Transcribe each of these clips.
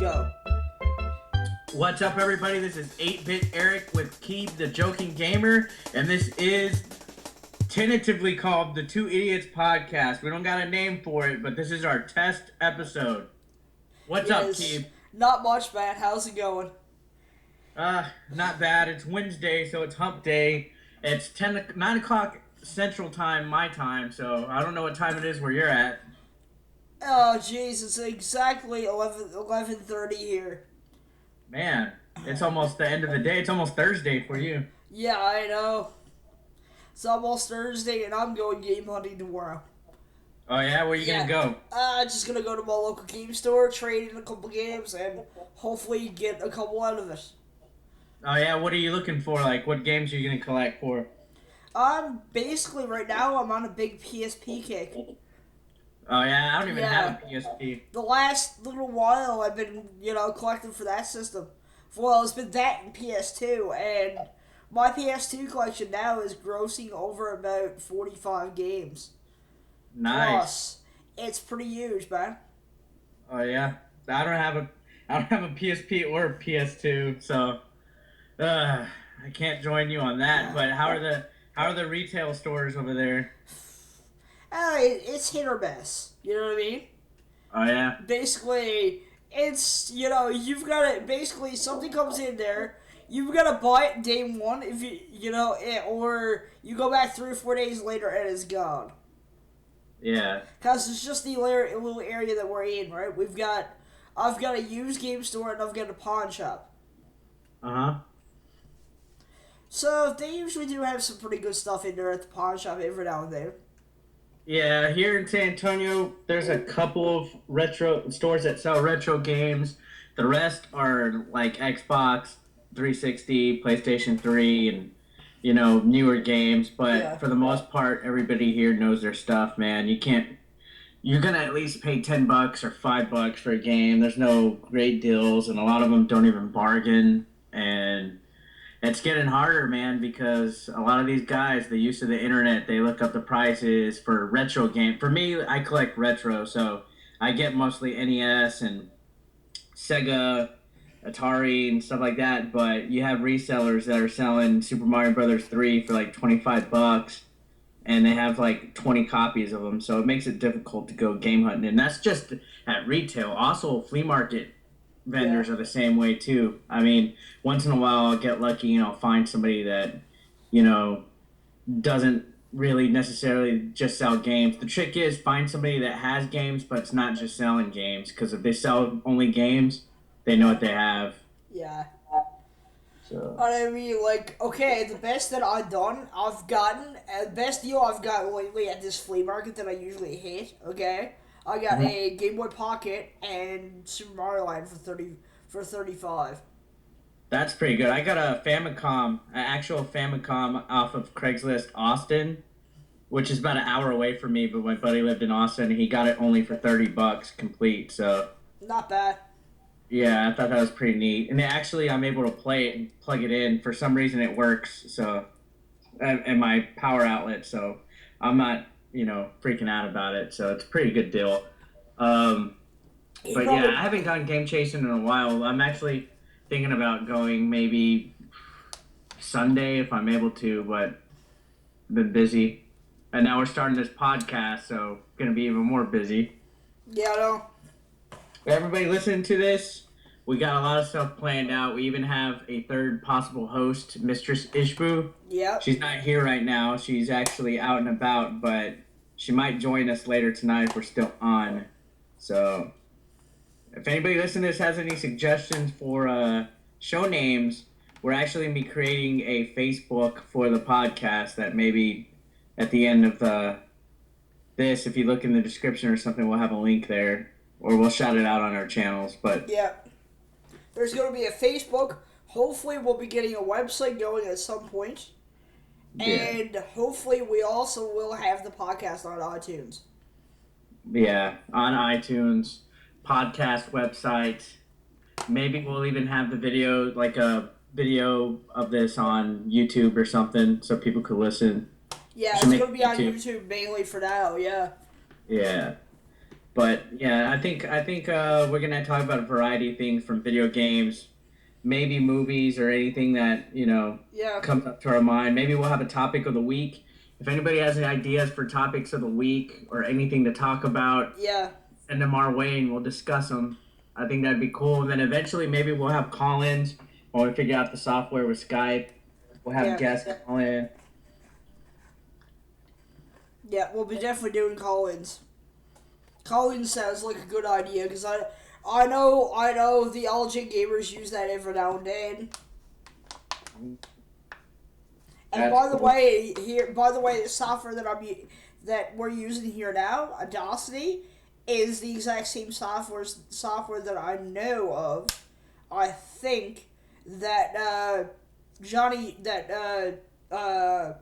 Go. What's up, everybody? This is 8-Bit Eric with Keeb the Joking Gamer, and this is tentatively called the Two Idiots Podcast. We don't got a name for it, but this is our test episode. What's up, Keeb? Not much, man. How's it going? Not bad. It's Wednesday, so it's hump day. It's 9 o'clock Central Time, my time, so I don't know what time it is where you're at. Oh, jeez, it's exactly 11:30 here. Man, it's almost the end of the day. It's almost Thursday for you. Yeah, I know. It's almost Thursday, and I'm going game hunting tomorrow. Oh, yeah? Where you gonna go? Just gonna go to my local game store, trade in a couple games, and hopefully get a couple out of it. Oh, yeah? What are you looking for? Like, what games are you gonna collect for? Basically, right now, I'm on a big PSP kick. Oh, yeah? I don't even have a PSP. The last little while, I've been, collecting for that system. Well, it's been that and PS2, and my PS2 collection now is grossing over about 45 games. Nice. Plus, it's pretty huge, man. Oh, yeah? I don't have a PSP or a PS2, so I can't join you on that. But how are the retail stores over there? It's hit or miss. You know what I mean? Oh, yeah? Basically, it's, you've got to, basically, something comes in there, you've got to buy it day one, if or you go back 3 or 4 days later and it's gone. Yeah. Because it's just the little area that we're in, right? I've got a used game store and I've got a pawn shop. Uh-huh. So they usually do have some pretty good stuff in there at the pawn shop every now and then. Yeah, here in San Antonio, there's a couple of retro stores that sell retro games. The rest are like Xbox 360, PlayStation 3, and, newer games. But for the most part, everybody here knows their stuff, man. You're going to at least pay $10 or $5 for a game. There's no great deals, and a lot of them don't even bargain. And it's getting harder, man, because a lot of these guys, the use of the internet, they look up the prices for retro game. For me, I collect retro, so I get mostly NES and Sega, Atari, and stuff like that. But you have resellers that are selling Super Mario Brothers 3 for like $25, and they have like 20 copies of them. So it makes it difficult to go game hunting, and that's just at retail. Also, flea market vendors are the same way too. I mean, once in a while I'll get lucky and I'll find somebody that, doesn't really necessarily just sell games. The trick is find somebody that has games, but it's not just selling games, because if they sell only games, they know what they have. Yeah. So. I mean, the best that I've gotten, the best deal I've got lately at this flea market that I usually hit, okay? I got a Game Boy Pocket and Super Mario Land for $35. That's pretty good. I got a Famicom, an actual Famicom off of Craigslist Austin, which is about an hour away from me, but my buddy lived in Austin and he got it only for $30 complete, so. Not bad. Yeah, I thought that was pretty neat. And actually I'm able to play it and plug it in. For some reason it works, so, and my power outlet, so I'm not, freaking out about it, so it's a pretty good deal. But yeah, I haven't gone game chasing in a while. I'm actually thinking about going maybe Sunday if I'm able to, but I've been busy. And now we're starting this podcast, so gonna be even more busy. Yeah, I know. Everybody listening to this, we got a lot of stuff planned out. We even have a third possible host, Mistress Ishbu. Yeah. She's not here right now. She's actually out and about, but she might join us later tonight if we're still on. So, if anybody listening to this has any suggestions for show names, we're actually going to be creating a Facebook for the podcast that maybe at the end of this, if you look in the description or something, we'll have a link there, or we'll shout it out on our channels. But yeah, there's going to be a Facebook. Hopefully, we'll be getting a website going at some point. Yeah. And hopefully, we also will have the podcast on iTunes. Yeah, on iTunes, podcast website. Maybe we'll even have the video, like a video of this on YouTube or something, so people could listen. Yeah, it's going to be on YouTube mainly for now, yeah. Yeah. But yeah, I think we're gonna talk about a variety of things from video games, maybe movies or anything that Yeah, comes up to our mind. Maybe we'll have a topic of the week. If anybody has any ideas for topics of the week or anything to talk about, yeah, send them our way and we'll discuss them. I think that'd be cool. And then eventually maybe we'll have call-ins when we figure out the software with Skype. We'll have yeah, guests call in. yeah. We'll be definitely doing call-ins. Call-ins sounds like a good idea because I know the LG gamers use that every now and then. And That's cool. by the way, the software that we're using here now, Audacity, is the exact same software that I know of. I think that Johnny that oh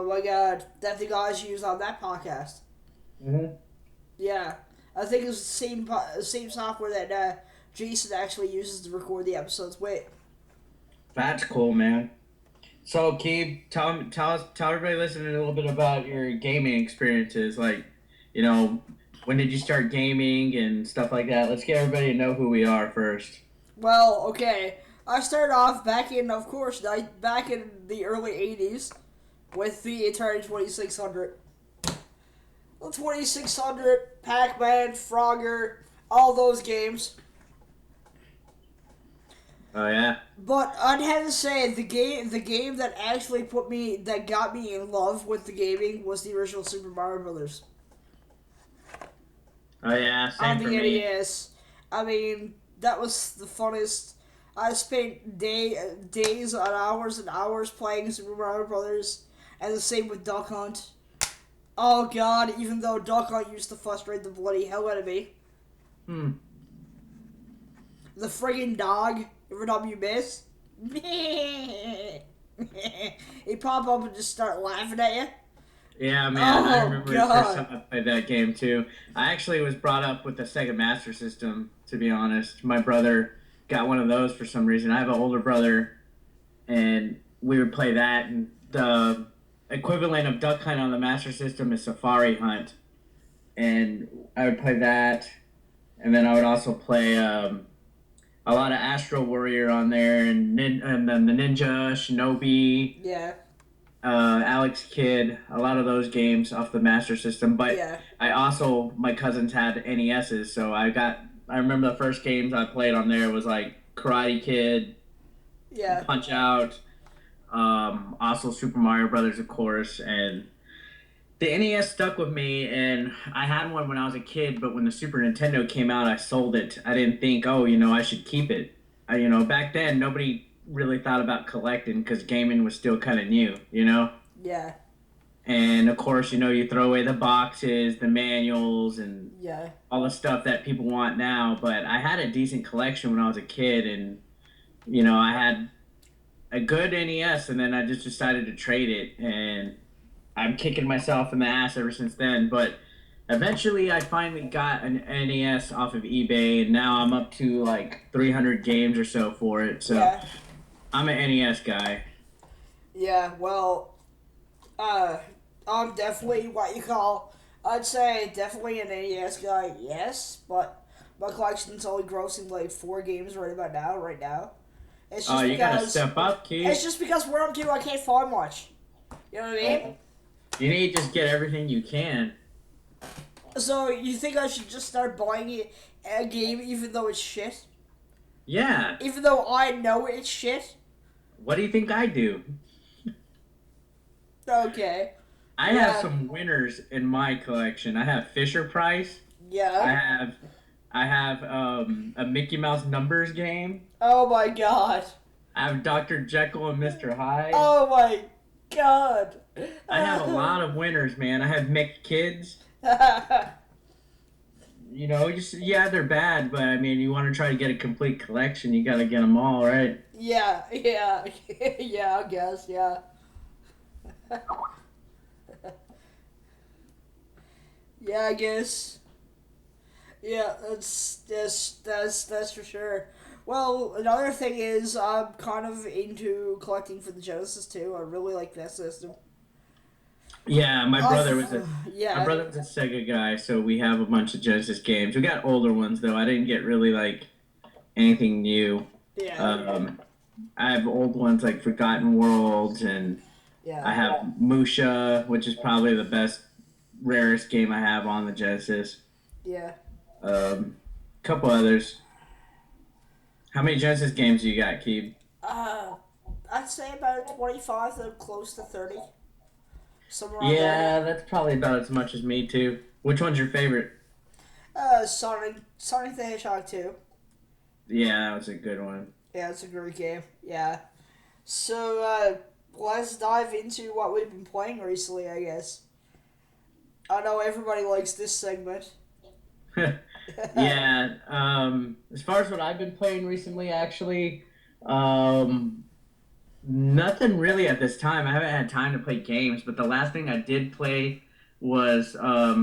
my god, that the guys use on that podcast. Hmm. Yeah, I think it's the same software that Jason actually uses to record the episodes with. That's cool, man. So, Keith, tell everybody listening a little bit about your gaming experiences. Like, you know, when did you start gaming and stuff like that? Let's get everybody to know who we are first. Well, okay, I started off back in, of course, back in the early '80s with the Atari 2600. The 2600, Pac-Man, Frogger, all those games. Oh yeah. But I'd have to say the game that actually that got me in love with the gaming was the original Super Mario Brothers Oh yeah. on Same the for me. NES. I mean, that was the funnest. I spent days on hours and hours playing Super Mario Brothers, and the same with Duck Hunt. Oh God! Even though Duck Hunt used to frustrate the bloody hell out of me, Hmm. the friggin' dog. Every time you miss, he pop up and just start laughing at you. Yeah, man. I Oh remember the first time God! I played that game too. I actually was brought up with the Sega Master System. To be honest, my brother got one of those for some reason. I have an older brother, and we would play that. And the equivalent of Duck Hunt on the Master System is Safari Hunt, and I would play that. And then I would also play a lot of Astro Warrior on there, and then the Ninja, Shinobi, Yeah, Alex Kidd, a lot of those games off the Master System. But yeah, I also my cousins had NESs, so I remember the first games I played on there was like Karate Kid, yeah, Punch Out, also Super Mario Brothers, of course, and the NES stuck with me, and I had one when I was a kid. But when the Super Nintendo came out, I sold it. I didn't think, oh, I should keep it. Back then nobody really thought about collecting because gaming was still kind of new. yeah, And of course, you throw away the boxes, the manuals, and yeah, all the stuff that people want now. But I had a decent collection when I was a kid, and I had a good NES, and then I just decided to trade it, and I'm kicking myself in the ass ever since then. But eventually, I finally got an NES off of eBay, and now I'm up to like 300 games or so for it. So yeah, I'm an NES guy. yeah. Well, uh, I'm definitely what you call. I'd say definitely an NES guy. Yes, but my collection's only grossing like 4 games right about now. Right now, it's Oh, just you gotta because step up, it's Keith. just because where I'm to, I can't find much. You know what I mean? Oh, you need to just get everything you can. So you think I should just start buying a game even though it's shit? Yeah. Even though I know it's shit? What do you think I do? Okay. I have Yeah. some winners in my collection. I have Fisher Price. I Yeah. have I have a Mickey Mouse numbers game. Oh my god. I have Dr. Jekyll and Mr. Hyde. Oh my god. I have a lot of winners, man. I have Mick Kids. Yeah, they're bad, but I mean, you want to try to get a complete collection, you got to get them all, right? yeah, yeah, yeah, I guess, yeah. Yeah, I guess. Yeah, that's for sure. Well, another thing is I'm kind of into collecting for the Genesis too. I really like that system. Yeah, Yeah. my brother was a Sega guy, so we have a bunch of Genesis games. We got older ones though. I didn't get really like anything new. Yeah. Um, I have old ones like Forgotten Worlds, and I Yeah. have Musha, which is probably the best, rarest game I have on the Genesis. Yeah. Couple others. How many Genesis games do you got, Keeb? Uh, I'd say about 25 to close to 30. Somewhere around there. Yeah, that's probably about as much as me too. Which one's your favorite? Sonic the Hedgehog 2. Yeah, that was a good one. Yeah, it's a great game. Yeah. So, let's dive into what we've been playing recently, I guess. I know everybody likes this segment. Yeah. As far as what I've been playing recently, actually, um, nothing really at this time. I haven't had time to play games, but the last thing I did play was for a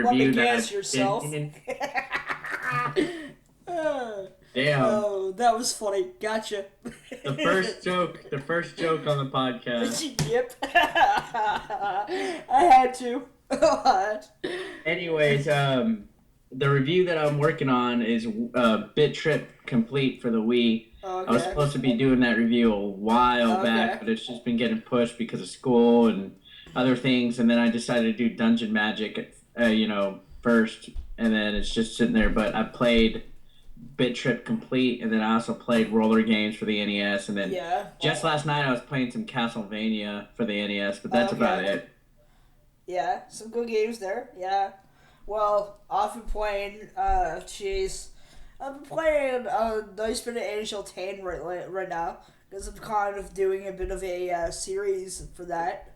Let me review that guess, I yourself. did. Uh, Damn. oh, that was funny. Gotcha. The first joke on the podcast. Yep. I had to. What? Anyways, the review that I'm working on is Bit Trip Complete for the Wii. Okay. I was supposed to be doing that review a while Okay. back, but it's just been getting pushed because of school and other things. And then I decided to do Dungeon Magic, first, and then it's just sitting there. But I played Bit Trip Complete, and then I also played roller games for the NES. And then Yeah. just last night I was playing some Castlevania for the NES, but that's Okay. about it. Yeah, some good games there. Yeah. Well, I've been playing. I've been playing a nice bit of NHL 10 right now because I'm kind of doing a bit of a series for that.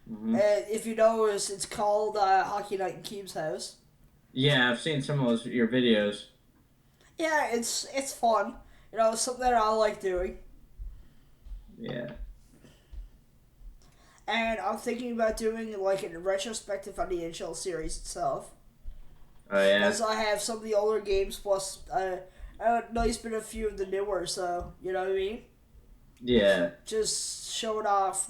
Hmm. If you notice, it's called Hockey Night in Keeb's House. Yeah, I've seen some of your videos. Yeah, it's fun. You know, something that I like doing. Yeah. And I'm thinking about doing like a retrospective on the NHL series itself. Oh yeah. Because I have some of the older games plus a nice bit of few of the newer, so you know what I mean? Yeah. Just showing off,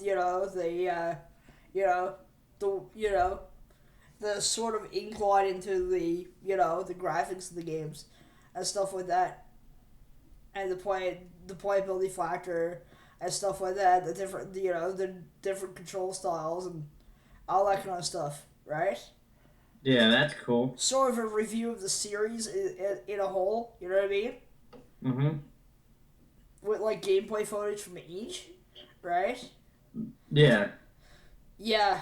the sort of incline into the graphics of the games and stuff like that. And the playability factor and stuff like that, the different control styles and all that kind of stuff, right? Yeah, that's cool. Sort of a review of the series in a whole, you know what I mean? Mm-hmm. With like gameplay footage from each, right? Yeah. Yeah.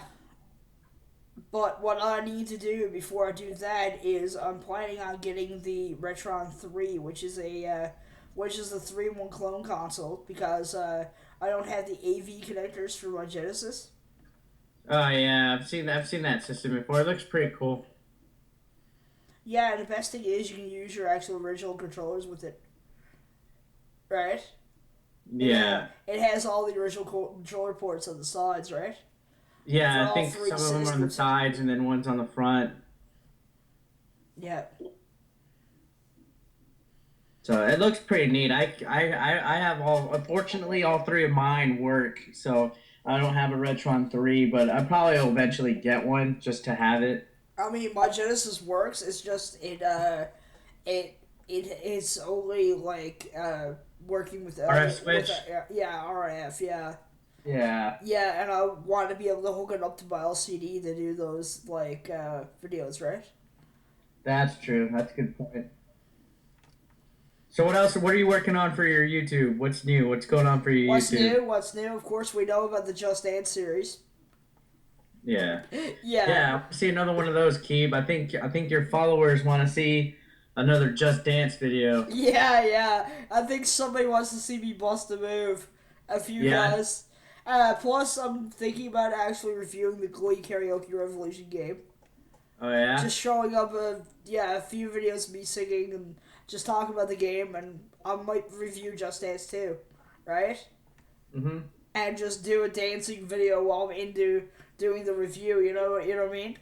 But what I need to do before I do that is I'm planning on getting the Retron 3, which is the 3-in-1 clone console, because I don't have the AV connectors for my Genesis. Oh yeah, I've seen that system before. It looks pretty cool. Yeah, and the best thing is you can use your actual original controllers with it. Right? Yeah. It has all the original controller ports on the sides, right? Yeah, For I all think three some of them are on the systems. sides and then one's on the front. Yeah. So it looks pretty neat. I have unfortunately all three of mine work, so I don't have a Retron 3, but I probably will eventually get one just to have it. I mean, my Genesis works. It's just it's only like working with RF switch? RF, yeah. Yeah. Yeah, and I want to be able to hook it up to my LCD to do those like videos, right? That's true. That's a good point. So what else? What are you working on for your YouTube? What's new? What's going on for your YouTube? What's new? Of course, we know about the Just Dance series. Yeah. Yeah. Yeah. I want to see another one of those, Keeb. I think your followers want to see another Just Dance video. Yeah. I think somebody wants to see me bust a move. A few guys. Plus, I'm thinking about actually reviewing the Glee Karaoke Revolution game. Oh yeah. Just showing up a few videos of me singing and just talking about the game, and I might review Just Dance too, right? Mhm. And just do a dancing video while I'm into doing the review. You know what I mean?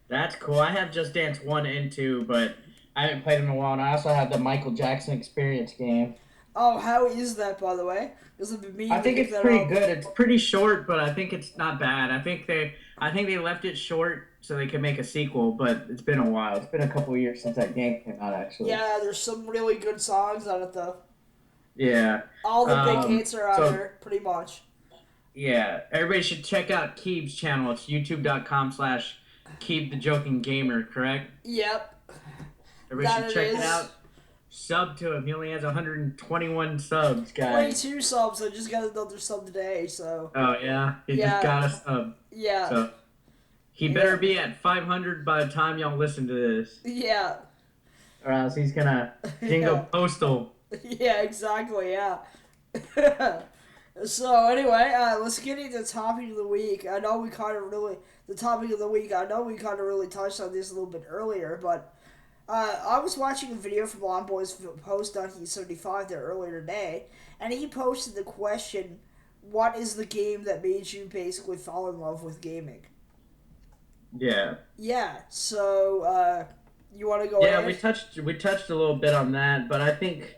That's cool. I have Just Dance 1 and 2, but I haven't played them in a while. And I also have the Michael Jackson Experience game. Oh, how is that, by the way? Because I've been I meaning to think pick it's that pretty up. good. It's pretty short, but I think it's not bad. I think they left it short so they could make a sequel, but it's been a while. It's been a couple of years since that game came out, actually. Yeah, there's some really good songs on it though. Yeah. All the big hits are on So there, pretty much. yeah, everybody should check out Keeb's channel. It's youtube.com/ Keeb the Joking Gamer, correct? Yep, Everybody should that it check it is. out. Sub to him. He only has 121 subs, guys. 22 subs. I just got another sub today, so Oh yeah, he just yeah, got a sub. yeah, So he yeah, better be at 500 by the time y'all listen to this, yeah, or else he's gonna jingo yeah, postal. yeah. Exactly. Yeah. So anyway, let's get into the topic of the week. I know we kind of really the topic of the week. I know we kind of really touched on this a little bit earlier, but I was watching a video from Long Boy's post on Heat 75 there earlier today, and he posted the question, "What is the game that made you basically fall in love with gaming?" Yeah, Yeah. So you want to go yeah. We ahead? touched a little bit on that, but I think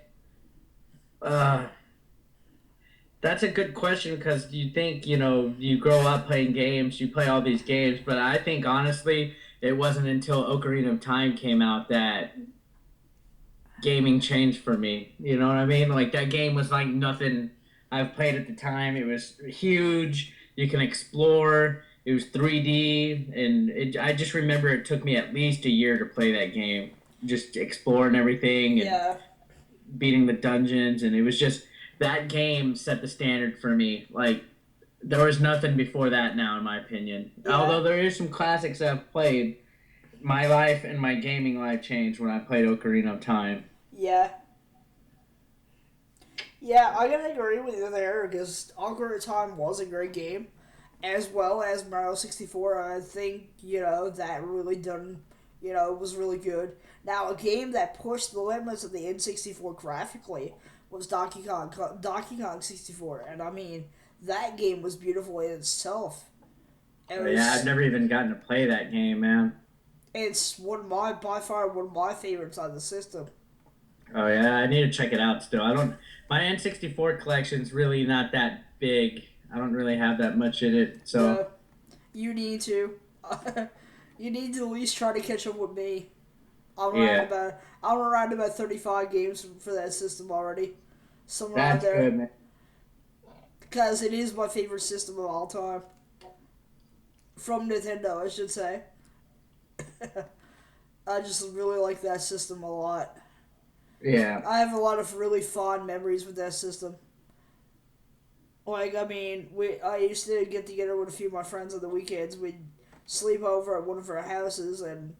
uh, that's a good question because you think you grow up playing games, you play all these games, but I think honestly it wasn't until Ocarina of Time came out that gaming changed for me. You know what I mean? Like that game was like nothing I've played at the time. It was huge. You can explore. It was 3D, and I just remember it took me at least a year to play that game, just exploring everything and Yeah. beating the dungeons, and it was just that game set the standard for me. Like there was nothing before that now, in my opinion. Yeah. Although there is some classics I've played, my life and my gaming life changed when I played Ocarina of Time. Yeah. Yeah, I gotta agree with you there because Ocarina of Time was a great game, as well as Mario 64. I think that really done, was really good. Now a game that pushed the limits of the N64 graphically was Donkey Kong 64, and I mean that game was beautiful in itself. It Oh, yeah, I've was never even gotten to play that game, man. it's one of my by far one of my favorites on the system. Oh yeah, I need to check it out still. I don't. My N64 collection's really not that big. I don't really have that much in it. So Yeah, you need to. You need to at least try to catch up with me. yeah, I'm around about 35 games for that system already, somewhere around that's there. good, man. Because it is my favorite system of all time from Nintendo, I should say. I just really like that system a lot. Yeah, I have a lot of really fond memories with that system. Like, I mean, I used to get together with a few of my friends on the weekends. We'd sleep over at one of our houses, and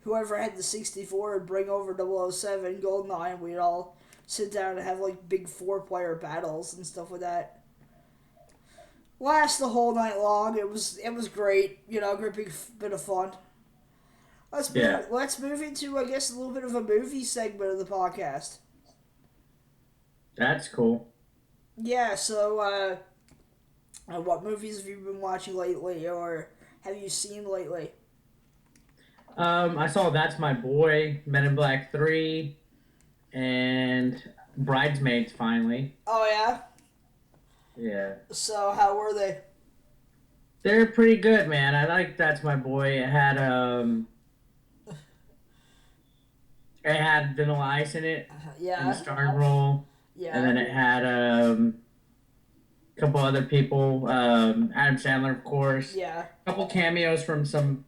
whoever had the 64 would bring over 007, GoldenEye, and we'd all sit down and have, like, big four-player battles and stuff like that. Last the whole night long. It was great. Great big bit of fun. Let's yeah, move. Let's move into, I guess, a little bit of a movie segment of the podcast. that's cool. Yeah. So, what movies have you been watching lately, or have you seen lately? I saw That's My Boy, Men in Black 3, and Bridesmaids finally. Oh yeah. Yeah, So how were they? they're pretty good, man. I like That's My Boy. It had Vanilla Ice in it in the Yeah. starring role, and Yeah. then it had a couple other people, Adam Sandler, of course, Yeah. a couple cameos from some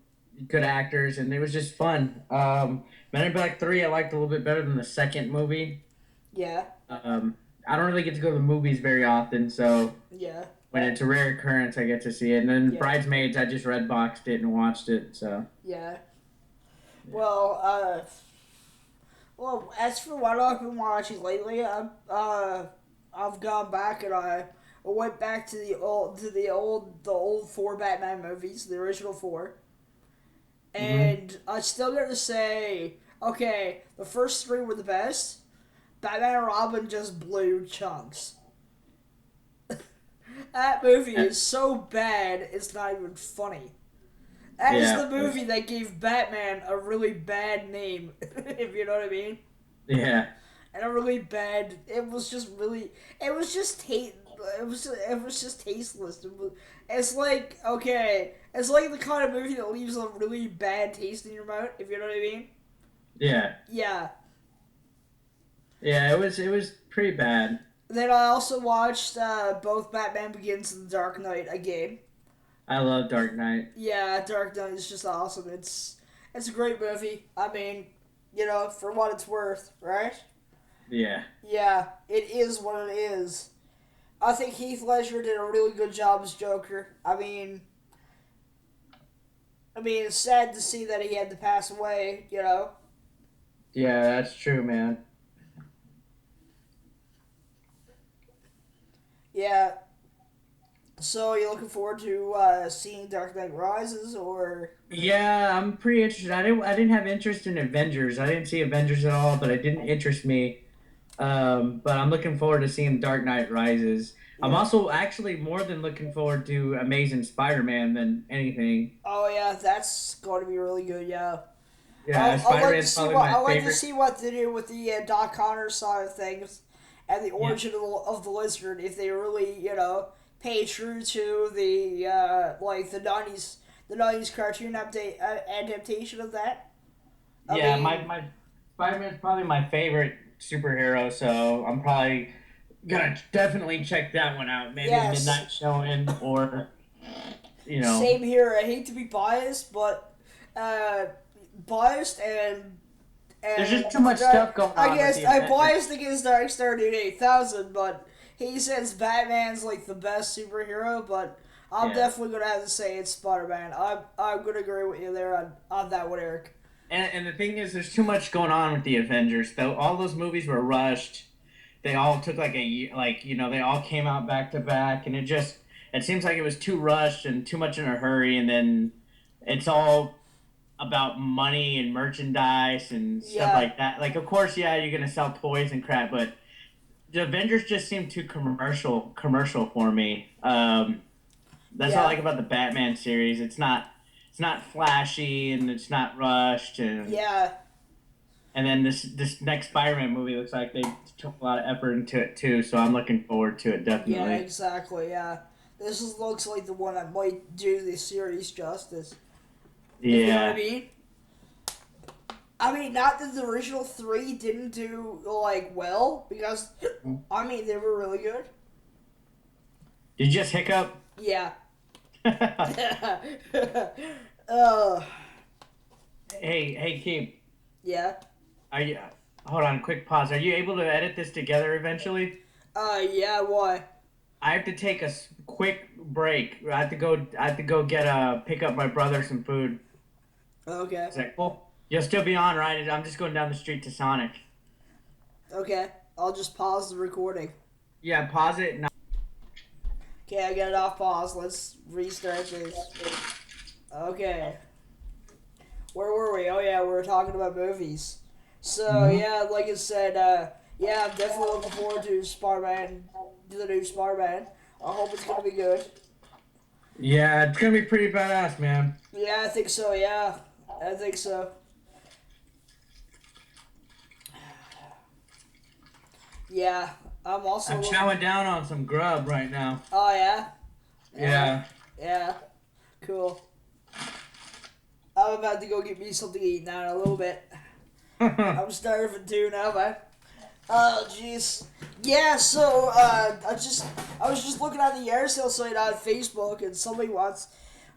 good actors, and it was just fun. Men in Black 3 I liked a little bit better than the second movie. Yeah. I don't really get to go to the movies very often, so Yeah. when it's a rare occurrence, I get to see it. And then Yeah. Bridesmaids, I just redboxed it and watched it. So Yeah. Well, as for what I've been watching lately, I've gone back and I went back to the old four Batman movies, the original four, hmm and I still got to say, okay, the first three were the best. Batman and Robin just blew chunks. That movie is so bad, it's not even funny. That is yeah, the movie that gave Batman a really bad name, if you know what I mean. yeah, and a really bad. It was just really. It was just hate. It was just tasteless. It's like okay. It's like the kind of movie that leaves a really bad taste in your mouth. If you know what I mean. Yeah. Yeah. Yeah, it was pretty bad. Then I also watched both Batman Begins and The Dark Knight again. I love Dark Knight. Yeah, Dark Knight is just awesome. It's a great movie. I mean, for what it's worth, right? Yeah. Yeah, it is what it is. I think Heath Ledger did a really good job as Joker. I mean, it's sad to see that he had to pass away. Yeah, that's true, man. Yeah. So, you looking forward to seeing Dark Knight Rises, or? Yeah, I'm pretty interested. I didn't have interest in Avengers. I didn't see Avengers at all, but it didn't interest me. But I'm looking forward to seeing Dark Knight Rises. I'm Yeah. also actually more than looking forward to Amazing Spider-Man than anything. Oh yeah, that's going to be really good. Yeah. Yeah, I'd like to Spider-Man's see probably what my I like to favorite. see what they do with the Doc Connors side of things, and the Yeah, origin of the lizard. If they really, pay true to the like the '90s cartoon adaptation of that. I yeah, my mean, my Spider-Man's probably my favorite superhero, so I'm probably gonna definitely check that one out. Maybe a yes, midnight showing, or you know, same here. I hate to be biased, but uh, biased there's just and too much stuff going I on with guess the I'm Avengers. biased against Dark Star Dude 8000, but he says Batman's like the best superhero, but I'm Yeah. definitely gonna have to say it's Spider-Man. I'm gonna agree with you there on that one, Eric. And the thing is, there's too much going on with the Avengers. Though all those movies were rushed. They all took like a year, like they all came out back to back, and it seems like it was too rushed and too much in a hurry. And then it's all about money and merchandise and stuff Yeah, like that. Like, of course, yeah, you're gonna sell toys and crap, but the Avengers just seem too commercial for me. That's what I yeah, like about the Batman series. It's not flashy and it's not rushed yeah, and then this next Spider-Man movie looks like they took a lot of effort into it too. So I'm looking forward to it yeah, definitely. exactly. Yeah, looks like the one that might do the series justice. If you know what I Yeah. mean. I mean, not that the original three didn't do like well, because I mean they were really good. Did you just hiccup? Yeah. hey, uh, hey, Keith. yeah. Are you? Hold on, quick pause. Are you able to edit this together eventually? Yeah. Why? I have to take a quick break. I have to go. I have to go get pick up my brother some food. Okay. Is that cool? You'll still be on, right? I'm just going down the street to Sonic. Okay. I'll just pause the recording. Yeah, pause it. And Okay, I got it off pause. Let's restart this. Okay. Where were we? Oh yeah, we were talking about movies. So Mhm. yeah, like I said, yeah, I'm definitely looking forward to Spider-Man, to the new Spider-Man. I hope it's gonna be good. Yeah, it's gonna be pretty badass, man. Yeah, I think so. Yeah, I think so. Yeah, I'm also I'm looking. chowing down on some grub right now. Oh yeah, yeah, Yeah. yeah. Cool. I'm about to go get me something to eat now in a little bit. I'm starving too now, man. Oh jeez. Yeah, so I was just looking at the yard sale site on Facebook, and somebody wants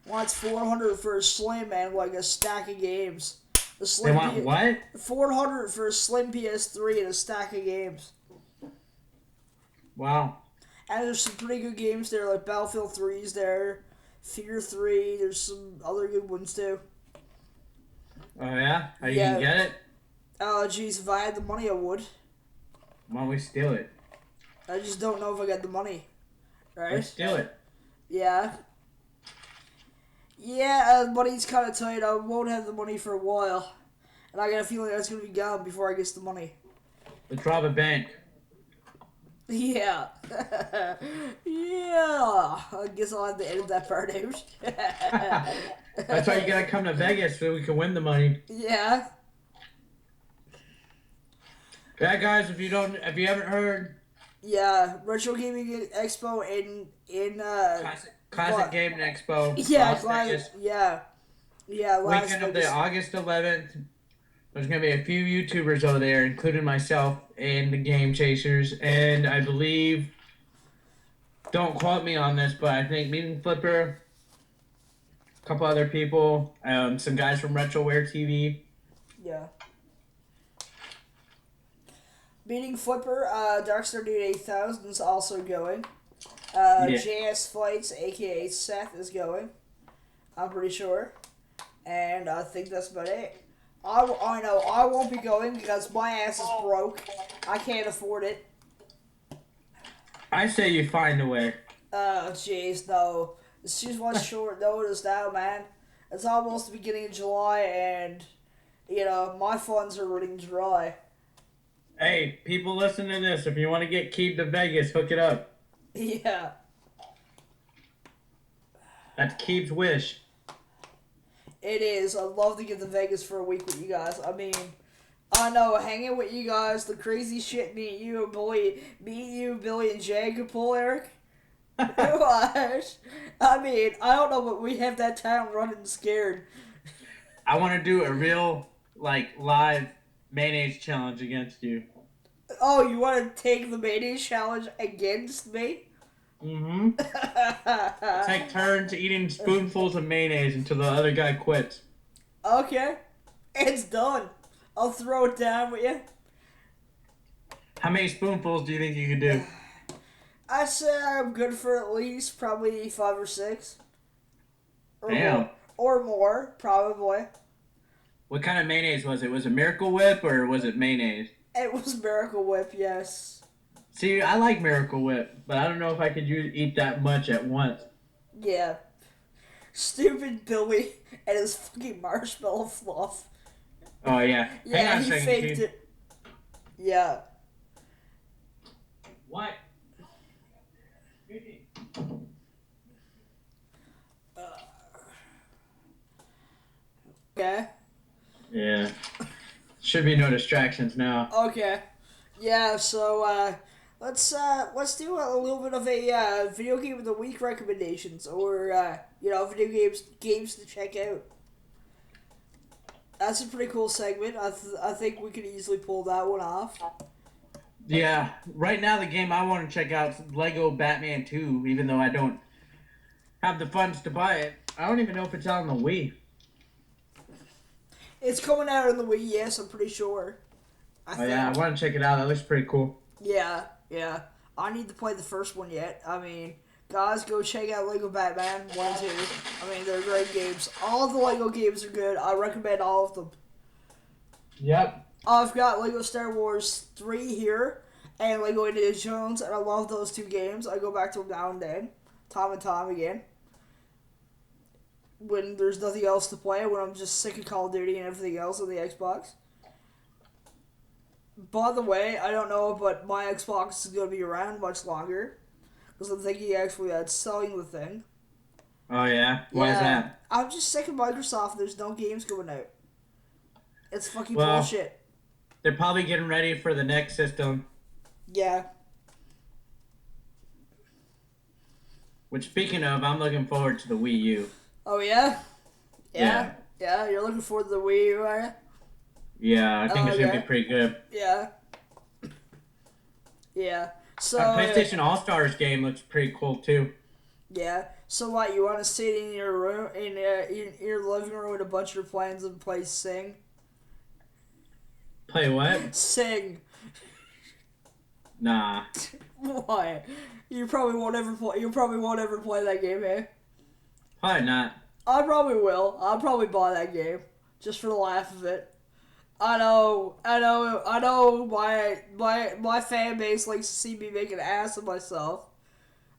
400 for a slim and like a stack of games. The They slim want what? 400 for a slim PS3 and a stack of games. Wow. And there's some pretty good games there, like Battlefield 3's there, Fear 3. There's some other good ones too. Oh yeah? Are you Yeah. gonna get it? Oh jeez, if I had the money, I would. Why don't we steal it? I just don't know if I got the money. Let's Right? steal it. Yeah. Yeah, money's kind of tight. I won't have the money for a while. And I got a feeling that's going to be gone before I get the money. Let's rob a bank. Yeah. Yeah. I guess I'll have to edit that part out. That's why you gotta come to Vegas so we can win the money. Yeah. Yeah, guys, if you haven't heard, Yeah, Retro Gaming Expo in Classic Gaming Expo, yeah, Las Vegas, yeah, Las weekend of the Vegas. August 11th. There's gonna be a few YouTubers over there, including myself and the Game Chasers, and I believe, don't quote me on this, but I think Meeting Flipper, a couple other people, some guys from RetroWare TV. Yeah. Beating Flipper, Darkstar Dude 8000 is also going. Yeah. JS Fights, aka Seth, is going. I'm pretty sure. And I think that's about it. I know I won't be going because my ass is broke. I can't afford it. I say you find a way. Oh, jeez, no. It's just one short notice now, man. It's almost the beginning of July, and, my funds are running dry. Hey, people listen to this. If you want to get Keeb to Vegas, hook it up. Yeah. That's Keeb's wish. It is. I'd love to get to Vegas for a week with you guys. I mean, I know, hanging with you guys, the crazy shit me and you, Billy, and Jay could pull, Eric. What? I mean, I don't know, but we have that town running scared. I want to do a real, live mayonnaise challenge against you. Oh, you want to take the mayonnaise challenge against me? Mm-hmm. Take turns eating spoonfuls of mayonnaise until the other guy quits. Okay. It's done. I'll throw it down with you. How many spoonfuls do you think you could do? I'd say I'm good for at least probably 5 or 6. Damn. Or more, probably. What kind of mayonnaise was it? Was it Miracle Whip or was it mayonnaise? It was Miracle Whip, yes. See, I like Miracle Whip, but I don't know if I could eat that much at once. Yeah. Stupid Billy and his fucking marshmallow fluff. Oh, yeah. Yeah, Hang on a he second, faked Keith. it. Yeah. What? Okay. Yeah. Should be no distractions now. Okay. Yeah, so let's do a little bit of a video game of the week recommendations, or video games to check out. That's a pretty cool segment. I think we could easily pull that one off. Yeah. Right now, the game I want to check out is Lego Batman 2, even though I don't have the funds to buy it. I don't even know if it's on the Wii. It's coming out on the Wii, yes, I'm pretty sure. Yeah, I want to check it out. That looks pretty cool. Yeah. I need to play the first one yet. I mean, guys, go check out Lego Batman 1 and 2. I mean, they're great games. All of the Lego games are good. I recommend all of them. Yep. I've got Lego Star Wars 3 here, and Lego Indiana Jones, and I love those 2 games. I go back to them now and then, time and time again. When there's nothing else to play, when I'm just sick of Call of Duty and everything else on the Xbox. By the way, I don't know, but my Xbox is going to be around much longer. Because I'm thinking actually about selling the thing. Oh, yeah? Why is that? I'm just sick of Microsoft. There's no games going out. It's fucking Well, bullshit. They're probably getting ready for the next system. Yeah. Which, speaking of, I'm looking forward to the Wii U. Oh, yeah? Yeah. Yeah, you're looking forward to the Wii U, are you? Yeah, I think it's going to be pretty good. Yeah. Yeah. So That PlayStation All-Stars game looks pretty cool, too. Yeah. So what, you want to sit in your room, in your living room with a bunch of your plans and play Sing? Play what? Sing. Nah. Why? You probably won't ever play that game, eh? Probably not. I probably will. I'll probably buy that game. Just for the laugh of it. I know my fan base likes to see me make an ass of myself.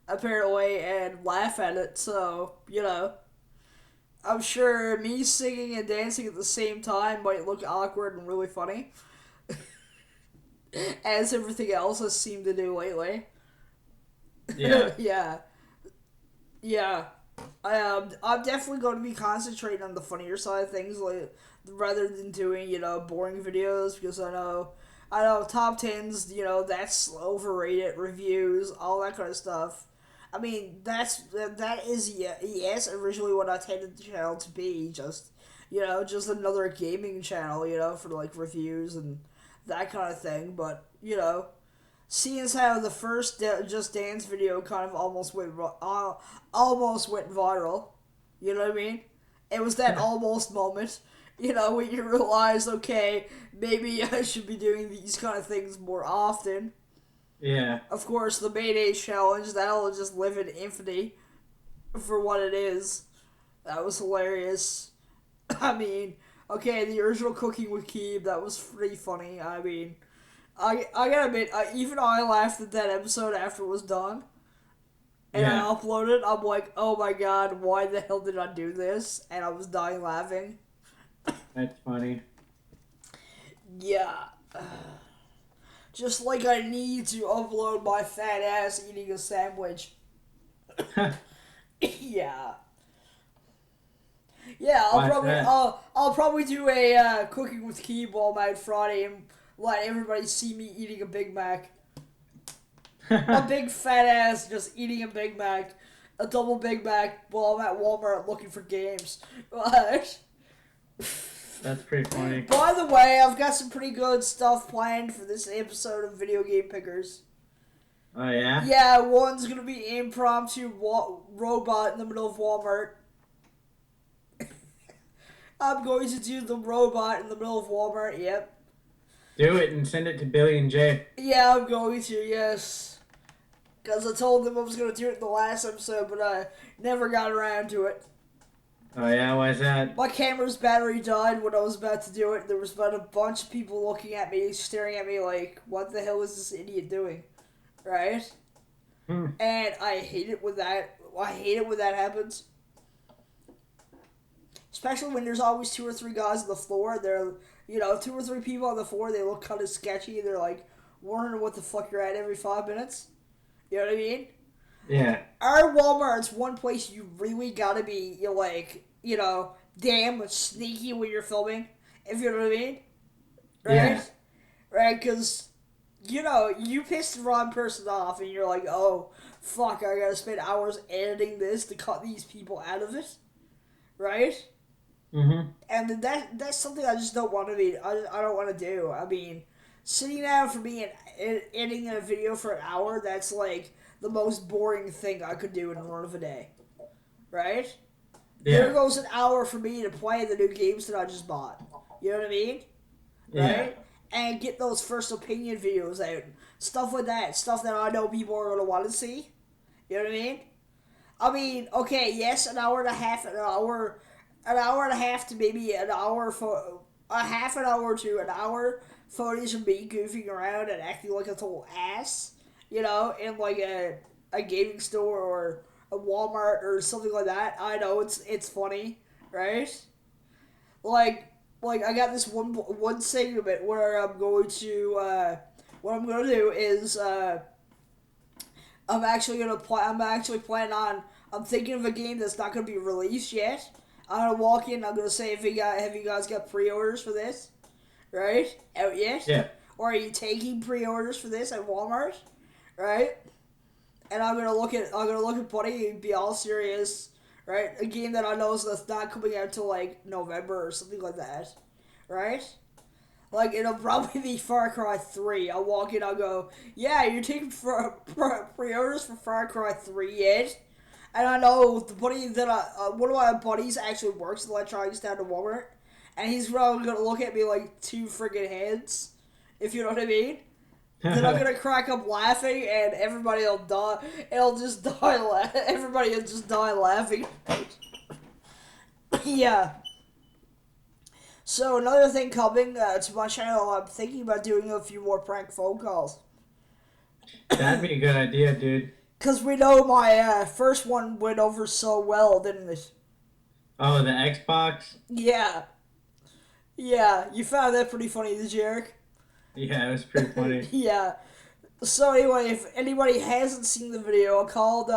Apparently, and laugh at it, so, I'm sure me singing and dancing at the same time might look awkward and really funny. As everything else has seemed to do lately. Yeah. Yeah. I'm definitely going to be concentrating on the funnier side of things, rather than doing, boring videos, because I know I know top tens, that's overrated. Reviews, all that kind of stuff. I mean, that is yes originally what I intended the channel to be, just another gaming channel, for like reviews and that kind of thing. But seeing as how the first Just Dance video kind of almost went viral, you know what I mean? It was that almost moment, when you realize, okay, maybe I should be doing these kind of things more often. Yeah. Of course, the Mayday Challenge, that'll just live in infamy for what it is. That was hilarious. I mean, okay, the original Cooking with Keeb, that was pretty funny. I mean, I gotta admit, even I laughed at that episode after it was done. And I Yeah. uploaded, I'm like, oh my god, why the hell did I do this? And I was dying laughing. That's funny. Yeah. Just like I need to upload my fat ass eating a sandwich. Yeah. Yeah, Why is that? I'll probably do a Cooking with Keeb all night Friday and let everybody see me eating a Big Mac. A big fat ass just eating a Big Mac. A double Big Mac while I'm at Walmart looking for games. What? That's pretty funny. By the way, I've got some pretty good stuff planned for this episode of Video Game Pickers. Oh yeah. Yeah, one's gonna be impromptu robot in the middle of Walmart. I'm going to do the robot in the middle of Walmart. Yep. Do it and send it to Billy and Jay. Yeah, I'm going to. Yes. Because I told them I was going to do it in the last episode, but I never got around to it. Oh yeah, why is that? My camera's battery died when I was about to do it. There was about a bunch of people looking at me, staring at me like, what the hell is this idiot doing? Right? And I hate it when that happens. Especially when there's always 2 or 3 guys on the floor. They're, 2 or 3 people on the floor. They look kind of sketchy. They're like wondering what the fuck you're at every 5 minutes. You know what I mean? Yeah. Our Walmart's one place you really gotta be, damn sneaky when you're filming. If you know what I mean? Right? Yeah. Right? Because, you pissed the wrong person off and you're like, oh, fuck, I gotta spend hours editing this to cut these people out of it. Right? Mm-hmm. And that's something I just don't want to be. I don't want to do. I mean, sitting down for me and editing a video for an hour, that's like the most boring thing I could do in one of a day. Right? Yeah. There goes an hour for me to play the new games that I just bought. You know what I mean? Yeah. Right? And get those first opinion videos out. Stuff like that. Stuff that I know people are going to want to see. You know what I mean, okay, yes, an hour and a half to maybe an hour for a half an hour to an hour footage of me goofing around and acting like a total ass, in like a gaming store or a Walmart or something like that. I know it's funny, right? Like I got this one segment where I'm going to what I'm gonna do is I'm thinking of a game that's not gonna be released yet. I'm gonna walk in. I'm gonna say, have you guys got pre-orders for this? Right? Out yet? Yeah. Or are you taking pre-orders for this at Walmart? Right? And I'm gonna look at Buddy and be all serious. Right? A game that I know is that's not coming out till like November or something like that. Right? Like, it'll probably be Far Cry 3. I'll walk in, I'll go, yeah, you're taking pre-orders for Far Cry 3 yet? And I know the buddy that one of my buddies actually works in electronics down to Walmart. And he's probably going to look at me like 2 friggin' heads, if you know what I mean. Then I'm going to crack up laughing and everybody will die. It'll just die everybody will just die laughing. Yeah. So another thing coming to my channel, I'm thinking about doing a few more prank phone calls. That'd be a good idea, dude. Because we know my first one went over so well, didn't it? Oh, the Xbox? Yeah. Yeah, you found that pretty funny, did you, Eric? Yeah, it was pretty funny. Yeah. So anyway, if anybody hasn't seen the video, I called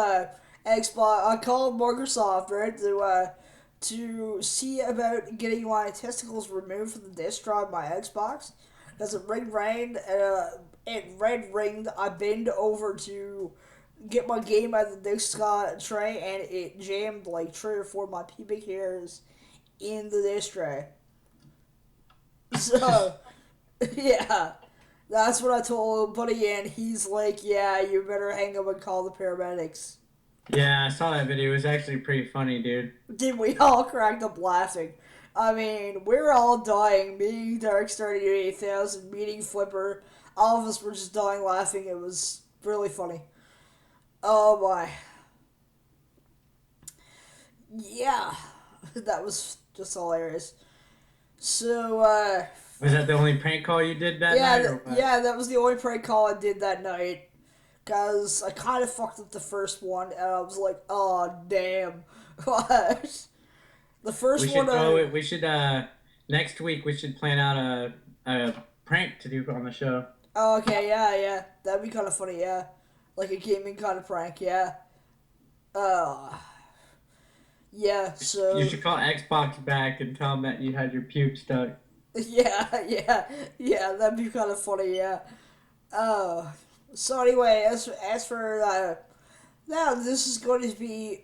Microsoft, right, to see about getting my testicles removed from the disk drive of my Xbox. Because it red ringed. I bent over to get my game out of the disc tray, and it jammed like 3 or 4 of my pubic hairs in the disc tray. So, yeah. That's what I told Buddy, and he's like, yeah, you better hang up and call the paramedics. Yeah, I saw that video. It was actually pretty funny, dude. Did we all cracked up laughing? I mean, we're all dying. Me, Darkstar 8000, meeting Flipper. All of us were just dying laughing. It was really funny. Oh my. Yeah. That was just hilarious. So, Was that the only prank call you did that yeah, night, or what? yeah, that was the only prank call I did that night. Because I kind of fucked up the first one, and I was like, oh, damn. What? The We first should one, throw it. We should next week we should plan out a prank to do on the show. oh, okay, yeah. That'd be kind of funny, yeah. Like a gaming kind of prank, yeah. Uh, yeah, You so, should call Xbox back and tell them that you had your pube stuck. yeah, that'd be kind of funny, yeah. Uh, so anyway, as for, now this is going to be,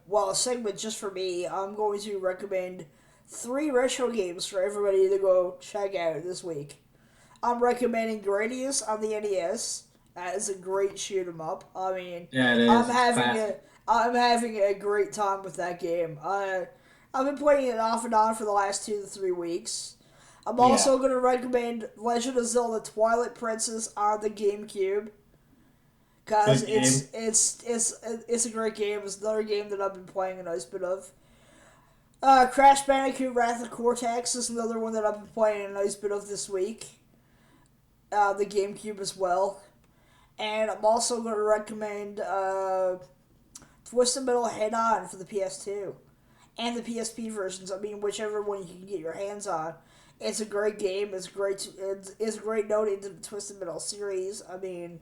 well, a segment just for me. I'm going to recommend 3 retro games for everybody to go check out this week. I'm recommending Gradius on the NES. That is a great shoot 'em up. I mean, Yeah, it is. I'm It's having classic. I'm having a great time with that game. I've been playing it off and on for the last 2 to 3 weeks. I'm Yeah. also going to recommend Legend of Zelda Twilight Princess on the GameCube because Good game. it's a great game. It's another game that I've been playing a nice bit of. Crash Bandicoot Wrath of Cortex is another one that I've been playing a nice bit of this week. The GameCube as well. And I'm also going to recommend Twisted Metal Head On for the PS2 and the PSP versions. I mean, whichever one you can get your hands on. It's a great game. It's a great note into the Twisted Metal series. I mean,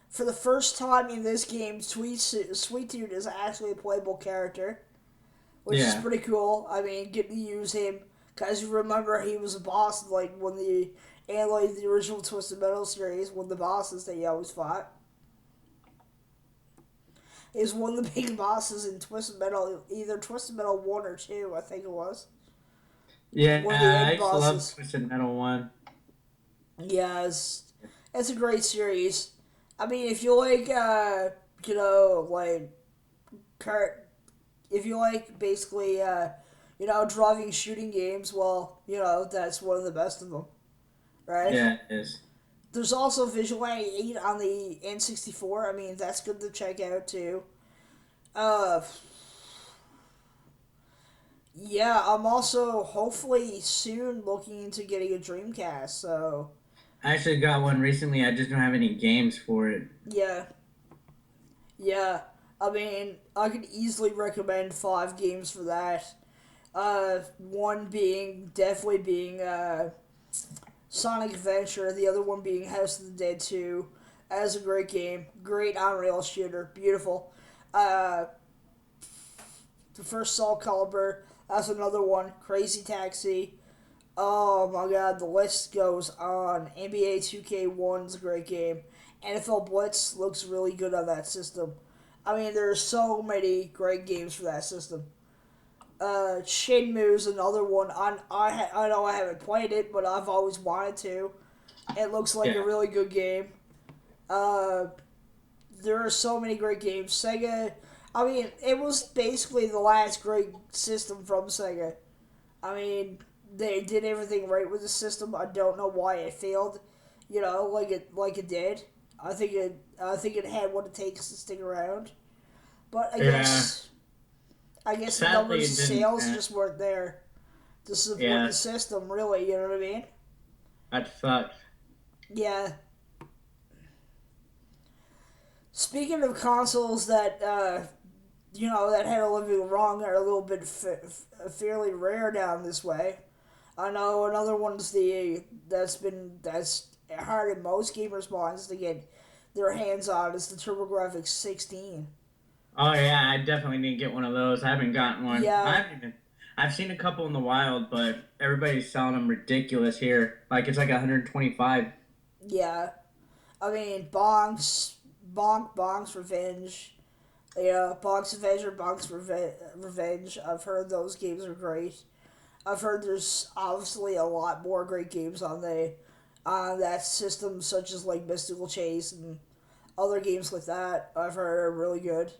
for the first time in this game, Sweet Tooth is actually a playable character, which is Yeah. pretty cool. I mean, getting to use him because you remember he was a boss like when the original Twisted Metal series, one of the bosses that you always fought. Is one of the big bosses in Twisted Metal, either Twisted Metal 1 or 2, I think it was. Yeah, One of the I end used to love bosses. Twisted Metal 1. Yeah, it's a great series. I mean, if you like, you know, like, cart, if you like basically, driving shooting games, well, that's one of the best of them, right? Yeah, it is. There's also Vigilante 8 on the N64. I mean, that's good to check out too. Uh, yeah, I'm also hopefully soon looking into getting a Dreamcast. So I actually got one recently. I just don't have any games for it. yeah, yeah. I mean, I could easily recommend 5 games for that. One definitely being Sonic Adventure. The other one being House of the Dead 2. That is a great game. Great on-rail shooter. Beautiful. Uh, the first Soul Calibur. That's another one. Crazy Taxi. Oh my god, the list goes on. NBA 2K1 is a great game. NFL Blitz looks really good on that system. I mean, there's so many great games for that system. Shenmue's another one. I know I haven't played it, but I've always wanted to. It looks like a Yeah. really good game. Uh, there are so many great games. Sega, I mean, it was basically the last great system from Sega. I mean, they did everything right with the system. I don't know why it failed. Like it did. I think it had what it takes to stick around. But I Yeah. guess I guess the Sadly, numbers it of didn't. sales just weren't there to support Yeah, the system. Really, you know what I mean? that sucks. Yeah. Speaking of consoles that that had a little bit wrong are a little bit fairly rare down this way. I know another one's that's hard in most gamers' minds to get their hands on is the TurboGrafx 16. Oh yeah, I definitely need to get one of those. I haven't gotten one. I Yeah, haven't even. I've seen a couple in the wild, but everybody's selling them ridiculous here. Like it's like 125. Yeah, I mean, Bonk's Revenge. Yeah, Bonk's Revenge or Revenge. I've heard those games are great. I've heard there's obviously a lot more great games on that system, such as like Mystical Chase and other games like that. I've heard are really good.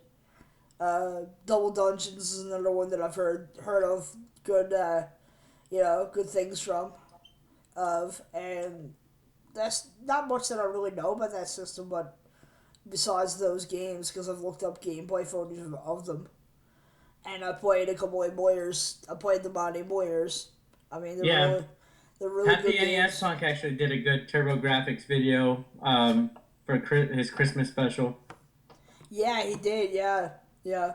Double Dungeons is another one that I've heard of good good things from and that's not much that I really know about that system, but besides those games, because I've looked up gameplay footage of them, and I played a couple of emulators. I played them on emulators. I mean, Yeah, they're really Happy good NES games. Punk actually did a good Turbo Graphics video for his Christmas special. Yeah, he did. Yeah, yeah,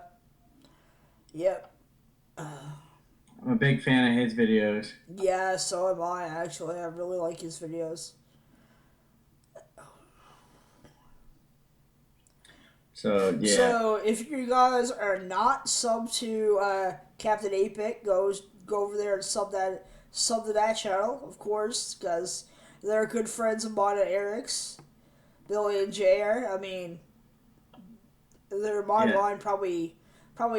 yep. I'm a big fan of his videos. Yeah, so am I. Actually, I really like his videos. So yeah, So if you guys are not sub to Captain 8-Bit, go over there and sub to that channel, of course, because they're good friends of mine and Eric's, Billy and JR. I mean, they're yeah. probably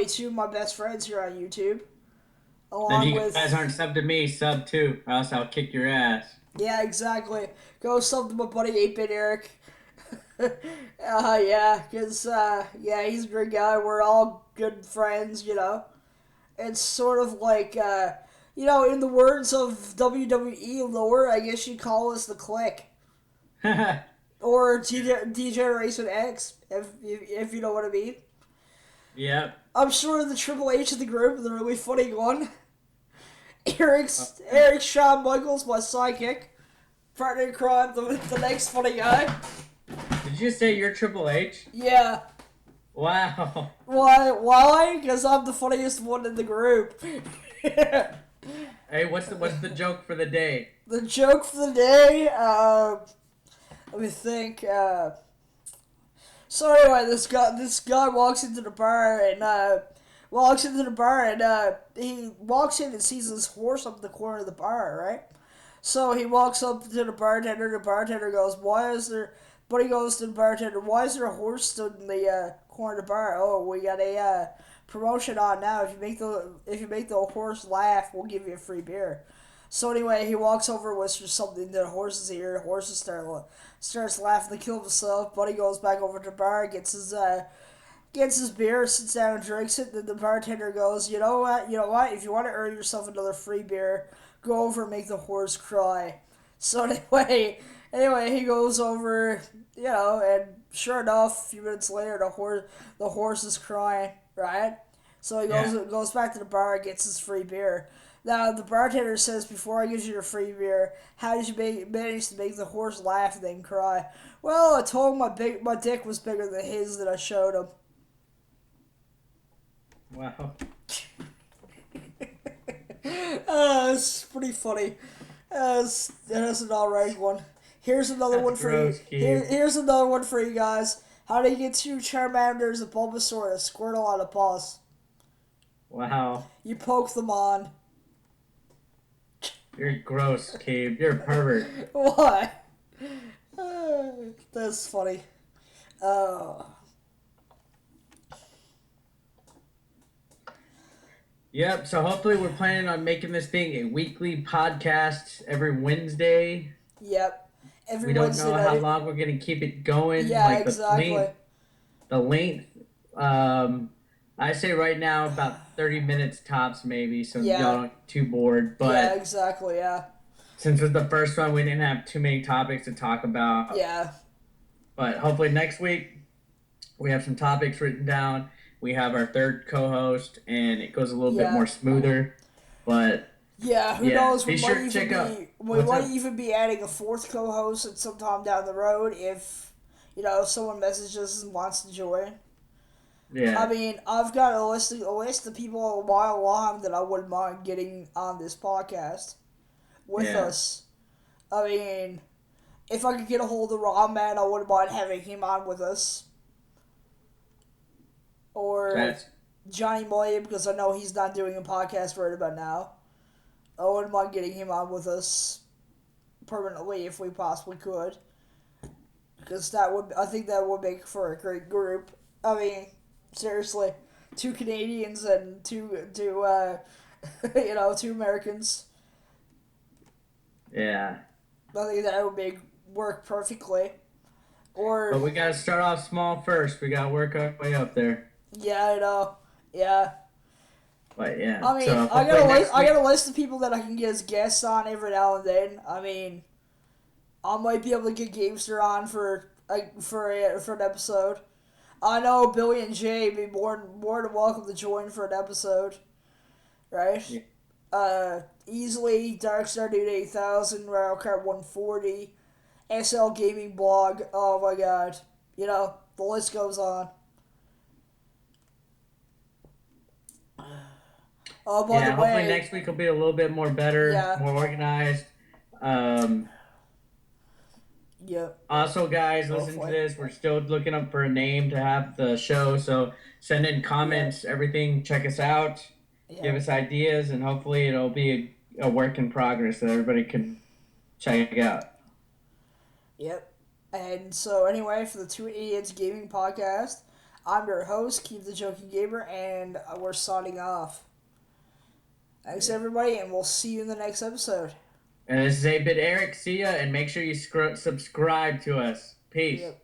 two of my best friends here on YouTube, If along you guys with aren't sub to me, sub too, or else I'll kick your ass. yeah, exactly. Go sub to my buddy 8-Bit Eric. Yeah, cause yeah, he's a great guy. We're all good friends, you know. It's sort of like, in the words of WWE lore, I guess you'd call us the Click or Degeneration X, if you know what I mean. Yep. I'm sure the Triple H of the group, the really funny one, Uh, Eric Shawn Michaels, my sidekick, partner in crime, the next funny guy. did you say you're Triple H? Yeah. Wow. Why? Why? Because I'm the funniest one in the group. Hey, what's the joke for the day? The joke for the day. Let me think. So anyway, this guy walks into the bar and he walks in and sees this horse up in the corner of the bar, right? So he walks up to the bartender. The bartender goes, "Why is there?" But he goes to the bartender, "Why is there a horse stood in the corner of the bar?" "Oh, we got a promotion on now. If you make the horse laugh, we'll give you a free beer." So anyway, he walks over, whispers something to the horse's ear. The horse starts laughing to kill himself. Buddy goes back over to the bar, gets his beer, sits down and drinks it. Then the bartender goes, You know what? If you want to earn yourself another free beer, go over and make the horse cry." So anyway, he goes over, and sure enough, a few minutes later, the horse is crying, right? So he Yeah. goes back to the bar and gets his free beer. Now the bartender says, "Before I give you your free beer, how did you manage to make the horse laugh and then cry?" "Well, I told him my dick was bigger than his that I showed him." Wow. It's pretty funny. That's an alright one. Here's another That's one for you. gross, Keith. Here's another one for you guys. How do you get two Charmanders, a Bulbasaur, and a Squirtle on a boss? Wow. You poke them on. You're gross, Keith. You're a pervert. Why? That's funny. Uh, Yep. So hopefully we're planning on making this thing a weekly podcast every Wednesday. yep. Every We don't Wednesday know how night. long we're gonna keep it going. Yeah, Like the exactly. length. The length. Um, I say right now about 30 minutes tops, maybe, so y'all Yeah. don't get too bored. Yeah, But exactly. Yeah. since it was the first one, we didn't have too many topics to talk about. Yeah. But hopefully next week we have some topics written down. We have our third co-host, and it goes a little bit Yeah. more smoother. But Yeah, who yeah, knows? be sure to check out. We What's might up? even be adding a fourth co-host at some time down the road if someone messages and wants to join. I Yeah, mean, I've got a list of people a mile long that I wouldn't mind getting on this podcast with yeah. us. I mean, if I could get a hold of Raw Man, I wouldn't mind having him on with us. Or That's Johnny Moya, because I know he's not doing a podcast right about now. I wouldn't mind getting him on with us permanently if we possibly could. Because I think that would make for a great group. I mean, seriously, two Canadians and two Americans. Yeah. I think that would work perfectly. Or But we gotta start off small first. We gotta work our way up there. yeah, I know. Yeah. But yeah. I mean, So I got a list of people that I can get as guests on every now and then. I mean, I might be able to get Gamester on for an episode. I know Billy and Jay be more than welcome to join for an episode, right? Yeah. Easily Darkstar Dude 8000, Railcart 140, SL Gaming Blog. Oh my god, the list goes on. Oh, by the Hopefully way, next week will be a little bit more better, yeah, more organized. yep. Also, guys, listen to this. We're still looking up for a name to have the show, so send in comments, everything. Check us out, give us ideas, and hopefully it'll be a work in progress that everybody can check out. Yep. And so, anyway, for the Two Idiots Gaming Podcast, I'm your host, Keith the Joking Gamer, and we're signing off. Thanks, everybody, and we'll see you in the next episode. And this is 8-Bit Eric. See ya, and make sure you subscribe to us. Peace. Yep.